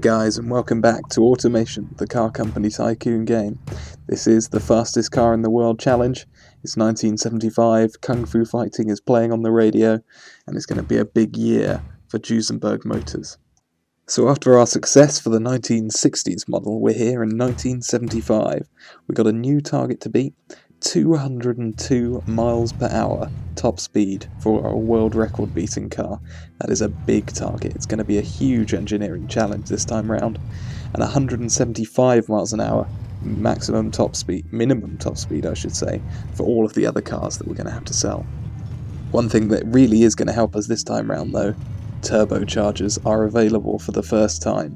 guys, and welcome back to Automation, the car company tycoon game. This is the fastest car in the world challenge. It's 1975, Kung Fu Fighting is playing on the radio, and it's going to be a big year for Duesenberg Motors. So after our success for the 1960s model, we're here in 1975. We've got a new target to beat, 202 miles per hour top speed for a world record beating car. That is a big target. It's going to be a huge engineering challenge this time round. And 175 miles an hour minimum top speed I should say, for all of the other cars that we're going to have to sell. One thing that really is going to help us this time round though, turbochargers are available for the first time.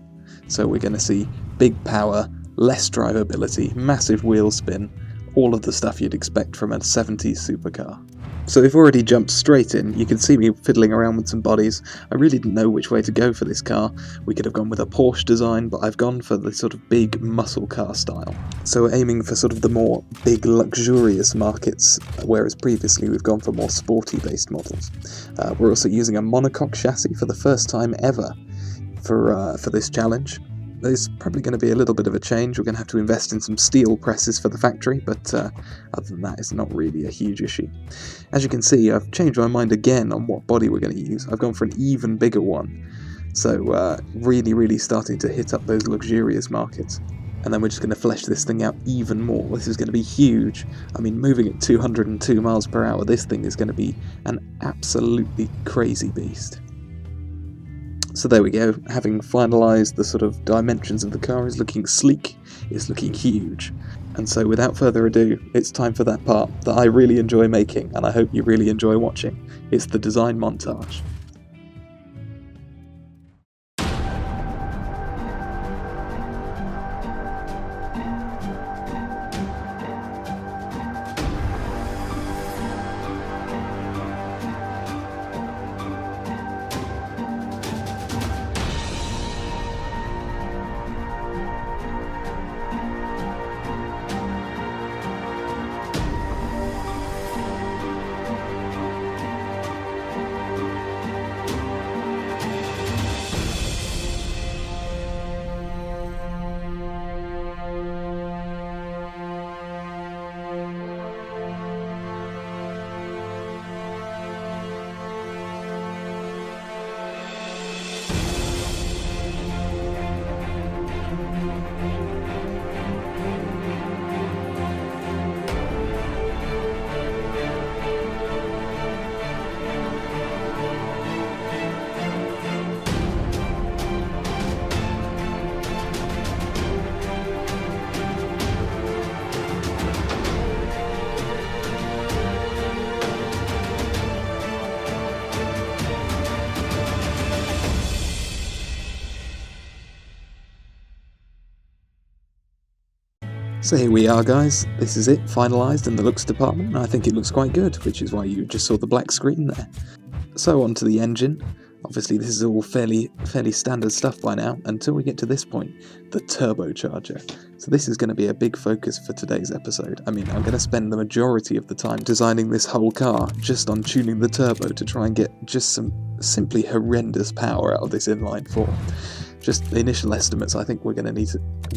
So we're going to see big power, less drivability, massive wheel spin, all of the stuff you'd expect from a 70s supercar. So we've already jumped straight in. You can see me fiddling around with some bodies. I really didn't know which way to go for this car. We could have gone with a Porsche design, but I've gone for the sort of big muscle car style. So we're aiming for sort of the more big luxurious markets, whereas previously we've gone for more sporty based models. We're also using a monocoque chassis for the first time ever for this challenge. There's probably going to be a little bit of a change. We're going to have to invest in some steel presses for the factory, but other than that, it's not really a huge issue. As you can see, I've changed my mind again on what body we're going to use. I've gone for an even bigger one. So really starting to hit up those luxurious markets. And then we're just going to flesh this thing out even more. This is going to be huge. I mean, moving at 202 miles per hour, this thing is going to be an absolutely crazy beast. So there we go, having finalised the sort of dimensions of the car, is looking sleek, it's looking huge. And so without further ado, it's time for that part that I really enjoy making, and I hope you really enjoy watching. It's the design montage. So here we are guys, this is it, finalised in the looks department. I think it looks quite good, which is why you just saw the black screen there. So on to the engine. Obviously this is all fairly standard stuff by now, until we get to this point, the turbocharger. So this is going to be a big focus for today's episode. I mean, I'm going to spend the majority of the time designing this whole car just on tuning the turbo to try and get just some simply horrendous power out of this inline four. Just the initial estimates, I think we're going to need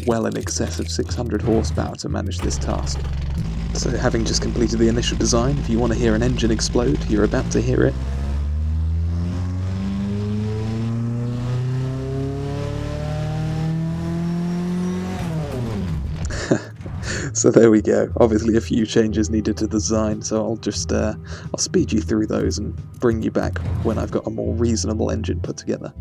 well in excess of 600 horsepower to manage this task. So having just completed the initial design, if you want to hear an engine explode, you're about to hear it. So there we go. Obviously a few changes needed to the design, so I'll just I'll speed you through those and bring you back when I've got a more reasonable engine put together.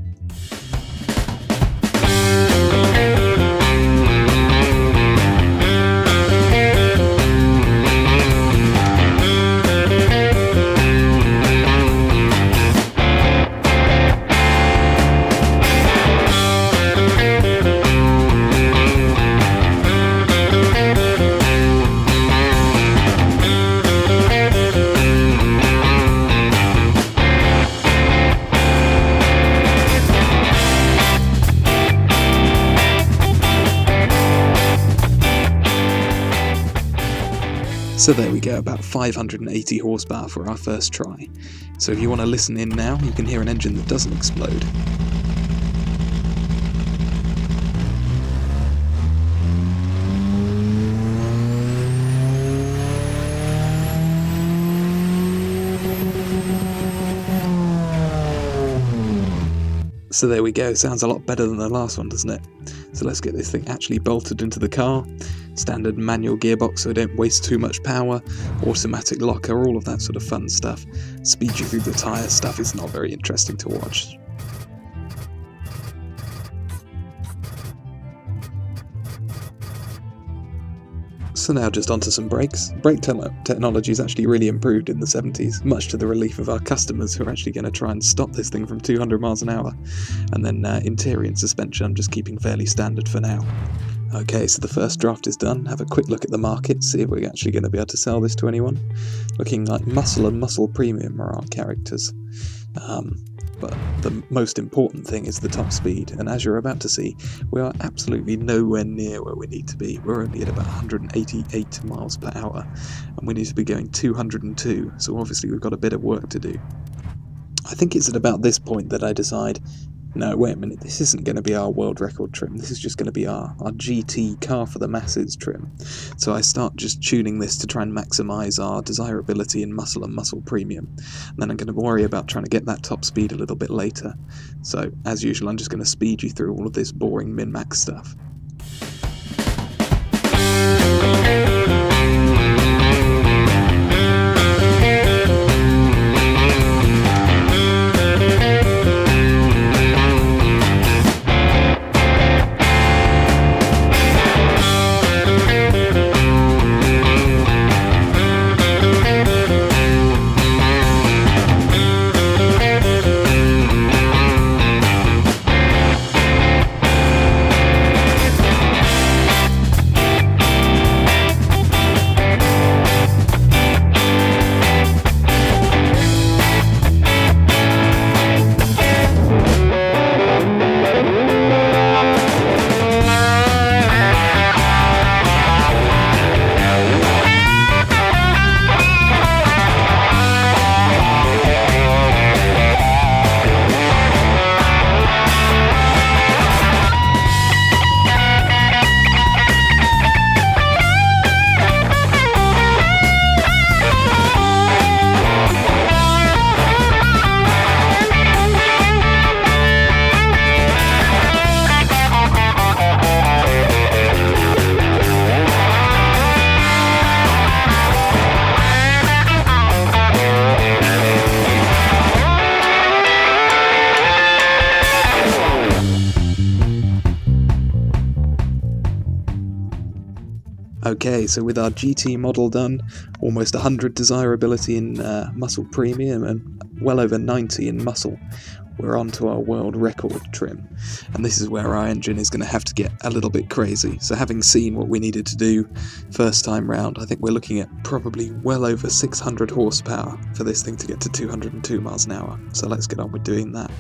So there we go, about 580 horsepower for our first try. So if you want to listen in now, you can hear an engine that doesn't explode. So there we go, sounds a lot better than the last one, doesn't it? So let's get this thing actually bolted into the car. Standard manual gearbox so we don't waste too much power, automatic locker, all of that sort of fun stuff. Speed you through the tyre stuff is not very interesting to watch. So now just onto some brakes. Brake technology is actually really improved in the 70s, much to the relief of our customers who are actually going to try and stop this thing from 200 miles an hour. And then interior and suspension I'm just keeping fairly standard for now. Okay, so the first draft is done. Have a quick look at the market, see if we're actually going to be able to sell this to anyone. Looking like Muscle and Muscle Premium are our characters. But the most important thing is the top speed, and as you're about to see, we are absolutely nowhere near where we need to be. We're only at about 188 miles per hour, and we need to be going 202, so obviously we've got a bit of work to do. I think it's at about this point that I decide, no, wait a minute, this isn't going to be our world record trim, this is just going to be our GT car for the masses trim. So I start just tuning this to try and maximise our desirability in Muscle and Muscle Premium. And then I'm going to worry about trying to get that top speed a little bit later. So, as usual, I'm just going to speed you through all of this boring min-max stuff. Okay, so with our GT model done, almost 100 desirability in Muscle Premium and well over 90 in Muscle, we're on to our world record trim. And this is where our engine is going to have to get a little bit crazy. So having seen what we needed to do first time round, I think we're looking at probably well over 600 horsepower for this thing to get to 202 miles an hour. So let's get on with doing that.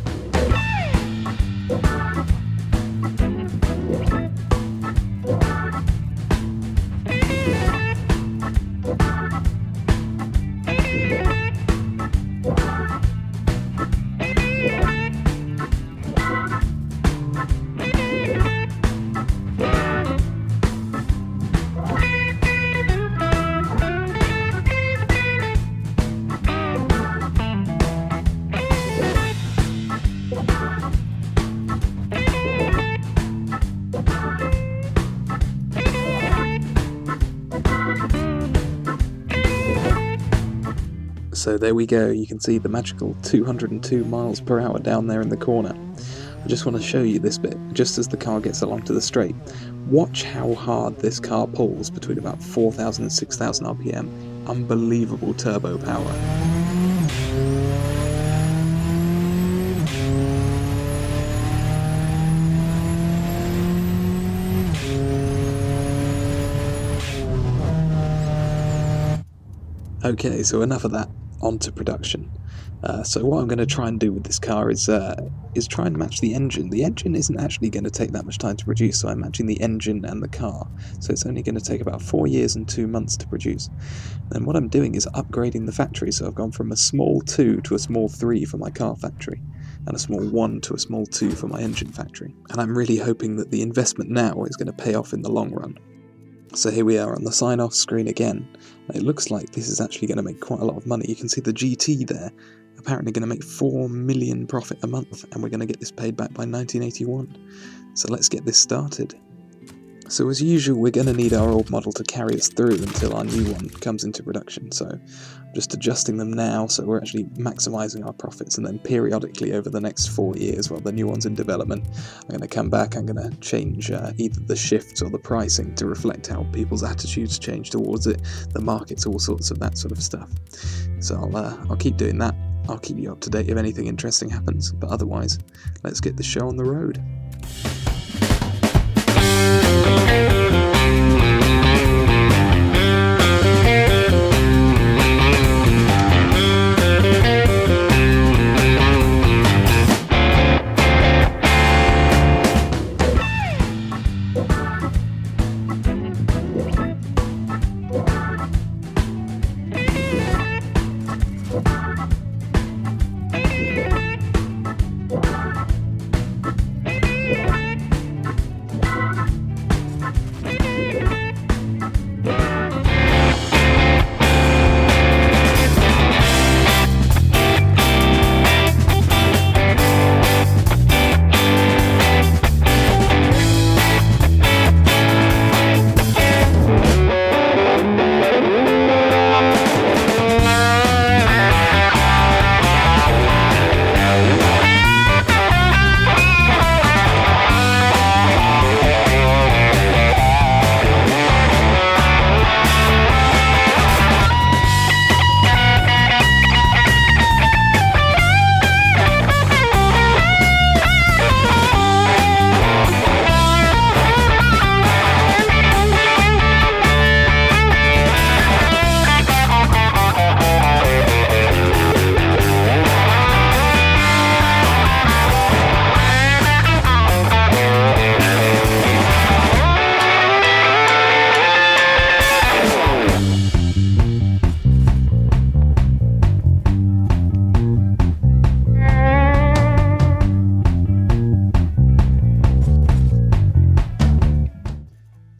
So there we go, you can see the magical 202 miles per hour down there in the corner. I just want to show you this bit, just as the car gets along to the straight. Watch how hard this car pulls between about 4,000 and 6,000 RPM. Unbelievable turbo power. Okay, so enough of that, on to production. So what I'm going to try and do with this car is try and match the engine. The engine isn't actually going to take that much time to produce, so I'm matching the engine and the car. So it's only going to take about 4 years and 2 months to produce. And what I'm doing is upgrading the factory, so I've gone from a small 2 to a small 3 for my car factory, and a small 1 to a small 2 for my engine factory. And I'm really hoping that the investment now is going to pay off in the long run. So here we are on the sign-off screen again. It looks like this is actually going to make quite a lot of money. You can see the GT there, apparently going to make 4 million profit a month, and we're going to get this paid back by 1981. So let's get this started. So as usual, we're going to need our old model to carry us through until our new one comes into production. So I'm just adjusting them now, so we're actually maximising our profits, and then periodically over the next 4 years while the new one's in development, I'm going to come back, I'm going to change either the shifts or the pricing to reflect how people's attitudes change towards it, the markets, all sorts of that sort of stuff. So I'll keep doing that. I'll keep you up to date if anything interesting happens, but otherwise, let's get the show on the road.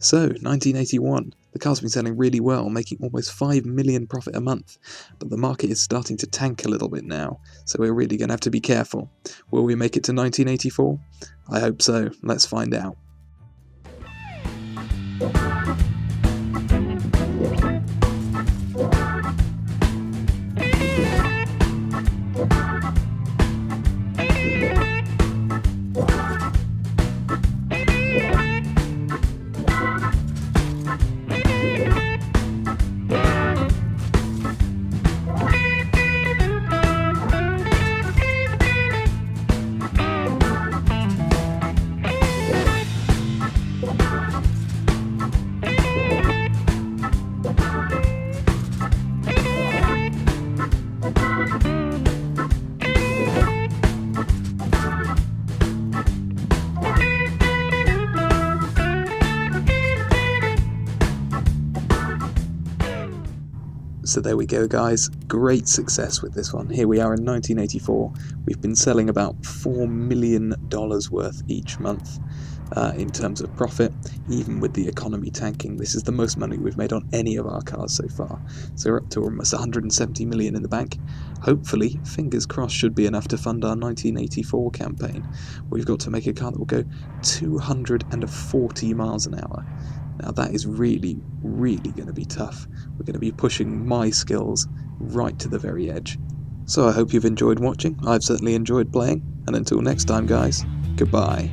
So, 1981, the car's been selling really well, making almost 5 million profit a month, but the market is starting to tank a little bit now, so we're really going to have to be careful. Will we make it to 1984? I hope so. Let's find out. So there we go, guys. Great success with this one. Here we are in 1984. We've been selling about $4 million worth each month in terms of profit, even with the economy tanking. This is the most money we've made on any of our cars so far. So we're up to almost 170 million in the bank. Hopefully, fingers crossed, should be enough to fund our 1984 campaign. We've got to make a car that will go 240 miles an hour. Now that is really, really going to be tough. We're going to be pushing my skills right to the very edge. So I hope you've enjoyed watching. I've certainly enjoyed playing. And until next time, guys, goodbye.